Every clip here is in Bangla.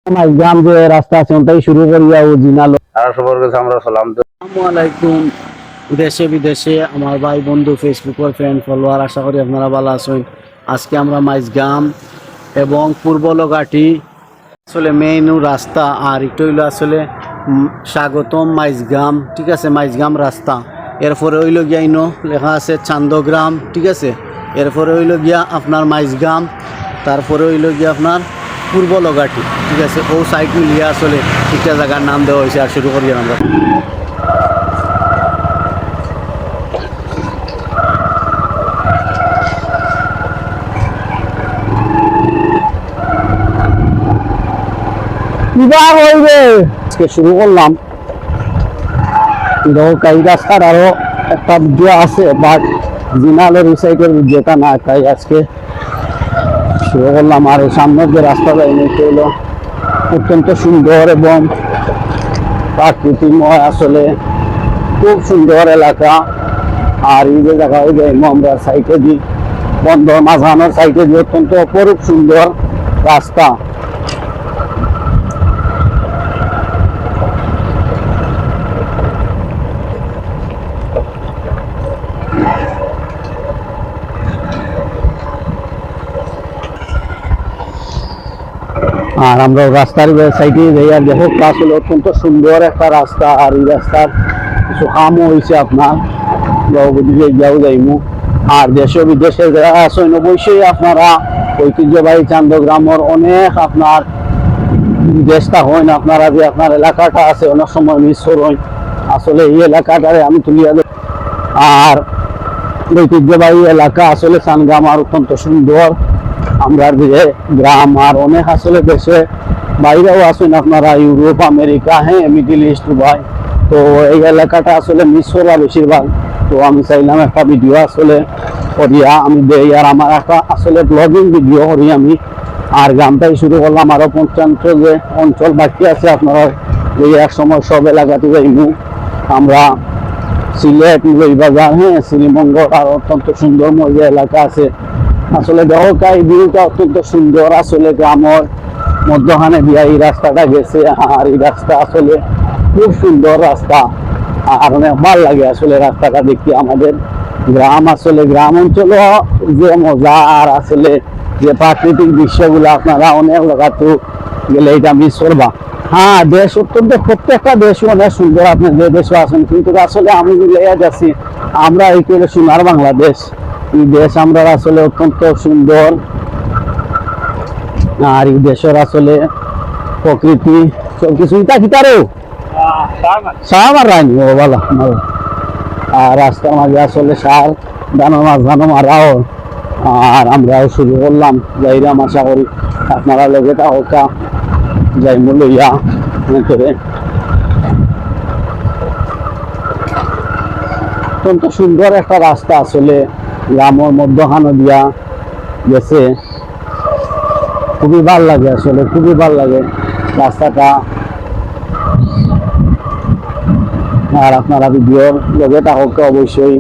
গ্রাম যে রাস্তা আছে ওটাই শুরু করিয়া ও জিনালো আমরা সালাম আসসালামু আলাইকুম। দেশে বিদেশে আমার ভাই বন্ধু ফেসবুকের ফ্রেন্ড ফলোয়ার, আশা করি আপনারা ভালো আছেন। আজকে আমরা মাইজগাম এবং পূর্ব লগাটি আসলে মেইন রাস্তা আর একটু হইলো আসলে স্বাগতম মাইজগাম, ঠিক আছে, মাইজগাম রাস্তা। এরপরে হইল গিয়া ইনো লেখা আছে চান্দগ্রাম, ঠিক আছে। এরপরে হইল গিয়া আপনার মাইজগাম, তারপরে হইল গিয়া আপনার পূর্ব লগাটি, ঠিক আছে। ও সাইড মিলিয়ে আসলে একটা জায়গার নাম দেওয়া হয়েছে। আর শুরু করি আমরা। আজকে শুরু করলাম এই রাস্তার আরো একটা ভিডিও আছে, বাট জিনালের রিসাইকেল যেটা না, তাই আজকে শুরু করলাম। আর এই সামনের যে রাস্তা যায়নি হলো অত্যন্ত সুন্দর এবং প্রাকৃতিকময়, আসলে খুব সুন্দর এলাকা। আর এই যে জায়গা হয়ে যায় আমরা সাইটে দিই বন্ধ মাঝানোর সাইটে দিয়ে অত্যন্ত অপরূপ সুন্দর রাস্তা। আর আমরা রাস্তার সাইডে যাই আর দেখো আসলে অত্যন্ত সুন্দর একটা রাস্তা। আর এই রাস্তার কিছু কামও হয়েছে আপনার যাও যাইমু। আর দেশে বিদেশে যারা আছেন অবশ্যই আপনারা ঐতিহ্যবাহী চান্দগ্রামের অনেক আপনার দেশটা হয় না, আপনারা যে আপনার এলাকাটা আছে অনেক সময় মিস করেন। আসলে এই এলাকাটারে আমি তুলিয়া দেব। আর ঐতিহ্যবাহী এলাকা আসলে চান্দগ্রাম আর অত্যন্ত সুন্দর। আমরা যে গ্রাম আর অনেক আসলে দেশে বাইরেও আছেন আপনারা, ইউরোপ আমেরিকা, হ্যাঁ, মিডিল ইস্ট, দুবাই। তো এই এলাকাটা আসলে মিস করা বেশিরভাগ। তো আমি চাইলাম একটা ভিডিও আসলে করিয়া আমি দেই। আর আমার একটা আসলে ব্লগিং ভিডিও করি আমি। আর গ্রামটাই শুরু করলাম, আরো 55 যে অঞ্চল বাকি আছে আপনারা এই এক সময় সব এলাকাতে যাইমু আমরা। সিলেট, বাজার, হ্যাঁ, শ্রীমঙ্গল আর অত্যন্ত সুন্দরময় যে এলাকা আছে। আসলে দহকাই ভিউটা অত্যন্ত সুন্দর। আসলে গ্রামের মধ্যখানে দিয়া এই রাস্তাটা গেছে। আর এই রাস্তা আসলে খুব সুন্দর রাস্তা। আর অনেক ভালো লাগে আসলে রাস্তাটা দেখি। আমাদের গ্রাম আসলে গ্রাম অঞ্চল যে মজা আর আসলে যে প্রাকৃতিক দৃশ্যগুলো আপনারা অনেক লাগাতো গেলে এটা মিস করবা। হ্যাঁ, দেশ অত্যন্ত প্রত্যেকটা দেশ অনেক সুন্দর, আপনি যে দেশে আছেন। কিন্তু আসলে আমি লেগে যাচ্ছি আমরা এই করে সোনার বাংলাদেশ, এই দেশ আমরা আসলে অত্যন্ত সুন্দর। আর এই দেশের আসলে প্রকৃতি সবকিছু ইটা কিতারও সার রায়নি ও বলা। আর রাস্তার মাঝে আসলে সার দানো মাছ ধানো মারাও। আর আমরাও শুরু করলাম যাইরাম, আশা করি আপনারা লেগে থাকা যাই লইয়া করে। অত্যন্ত সুন্দর একটা রাস্তা আসলে গ্রামের মধ্যখানে দিয়া গেছে। খুবই ভালো লাগে আসলে, খুবই ভালো লাগে রাস্তাটা। আর আপনারা ভিডিওর লগে থাকুক অবশ্যই।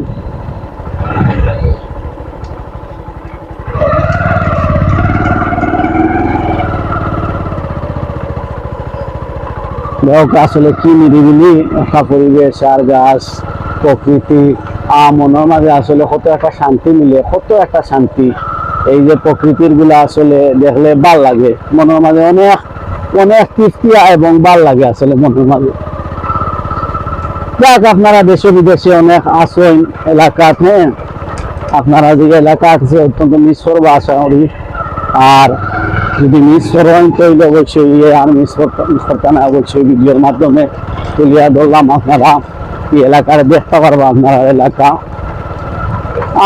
আসলে কি নিরিবিলি একটা পরিবেশ আর গাছ প্রকৃতি মনের মাঝে আসলে কত একটা শান্তি মিলে, কত একটা শান্তি। এই যে প্রকৃতির গুলা আসলে দেখলে ভাল লাগে মনের মাঝে, অনেক অনেক তৃপ্তি এবং ভাল লাগে আসলে মনের মাঝে। যাক, আপনারা দেশে বিদেশে অনেক আছেন এলাকাত, হ্যাঁ, আপনারা যে এলাকা আছে অত্যন্ত মিস করবো আশা করি। আর যদি মিস করেন তাহলে অবশ্যই আর মিস করতে না, অবশ্যই ভিডিওর মাধ্যমে তুলিয়া ধরলাম। আপনারা এই এলাকার দেখতে পারবো আপনারা এলাকা।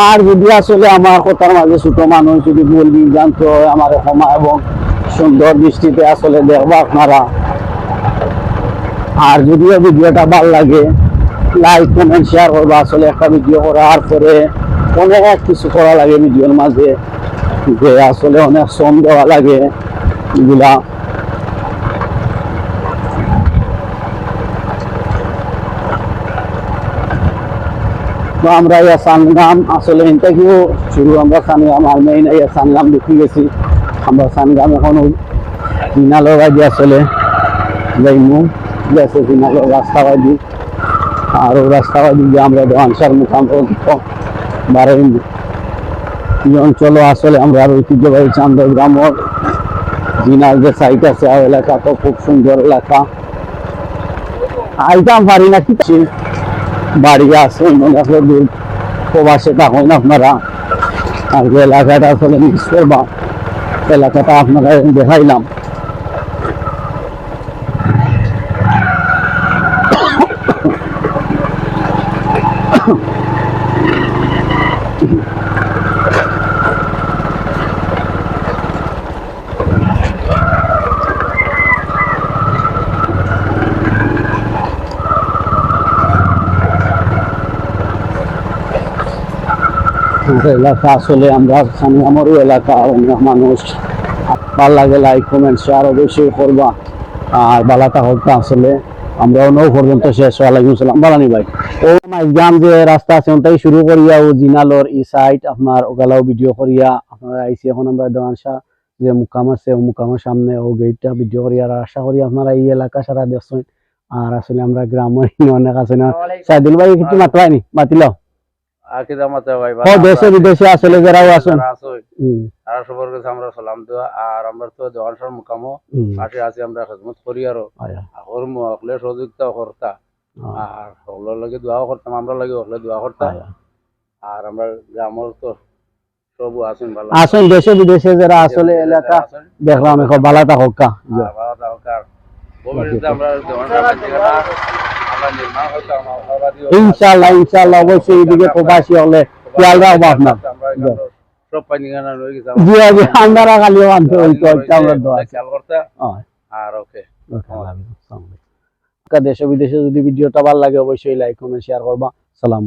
আর যদি আসলে আমার কথার মাঝে ছোট মানুষ যদি বলবি জানতো আমার ক্ষমা এবং সুন্দর দৃষ্টিতে আসলে দেখবো আপনারা। আর যদিও ভিডিওটা ভালো লাগে লাইক কমেন্ট শেয়ার করবো। আসলে একটা ভিডিও করার পরে অনেক কিছু করা লাগে ভিডিওর মাঝে, যে আসলে অনেক শ্রম দেওয়া লাগে এগুলা। আমরা ইয়া সানগ্রাম আসলে শুরু আমরা সানগ্রাম আর মেইন ইয়া সানগ্রাম দেখে গেছি। আমরা সানগ্রাম এখন জিনালো বাদি আসলে যাইমু গেছে জিনালো রাস্তাবাদি আর ও রাস্তাবাদি যে আমরা দোয়ানসার মুখামুখি বারোই এই অঞ্চল আসলে আমরা ঐতিহ্যবাহী চান্দগ্রামর জিনার যে সাইট আছে এলাকা তো খুব সুন্দর এলাকা আইতাম পারি না কিছু বাড়ি আছে মনে হয় দূর প্রবাসে থাকেন আপনারা আর যে এলাকাটা আসলে মিস করবা এলাকাটা আপনারা দেখাইলাম এলাকা আসলে আমরা আমারও এলাকা অনেক মানুষ ভাল লাগে লাইক কমেন্ট শেয়ার অবশ্যই করবা আর বালাটা হত্যা আসলে আমরা নৌ পর্যন্ত শেষ ওয়ালাইকুম আসসালাম বালানি ভাই ও মাইগ্রাম যে রাস্তা আছে ওটাই শুরু করিয়া ও জিনালোর ই সাইড আপনার ওগালাও ভিডিও করিয়া আপনারা আইসি এখন আমরা দোয়ানশা যে মুকাম আছে ও মুকামের সামনে ও গেটটা ভিডিও করিয়া আর আশা করি আপনারা এই এলাকা সারা দেখছেন আর আসলে আমরা গ্রামের অনেক আছে না সাইদুল ভাই কিছু মাতলাইনি মাতিলাও দেশে বিদেশে আসলে যারাও আছেন আর সবার কাছে আমরা সালাম দেওয়া আর আমরা তো দোয়ানসার মুকামও পাশে আছি আমরা খেদমত করি আরো করমু হকলে সহযোগিতা করতা আর হকলের লাগে দোয়াও করতাম আমরা লাগে হকলে দোয়া করতাম আর আমরা গ্রামের তো সব আছেন ভালো আছেন দেশে বিদেশে যারা আসলে এলাকা দেখলাম এখন ভালো থাকুক ভালো থাকুক আর ভবিষ্যতে আমরা দোয়ানসার জায়গাটা ইনশাআল্লাহ ইনশাআল্লাহ অবশ্যই এদিকে প্রবাসী হলে খেয়াল রাখবো আপনার সব পানি গানা রয়ে গেছে জি জি আমরা খালিও আনতে হইতো আমরা দোয়া খেয়াল করতে আর ওকে দেশে বিদেশে যদি ভিডিওটা ভালো লাগে অবশ্যই লাইক কমেন্ট শেয়ার করবা সালাম।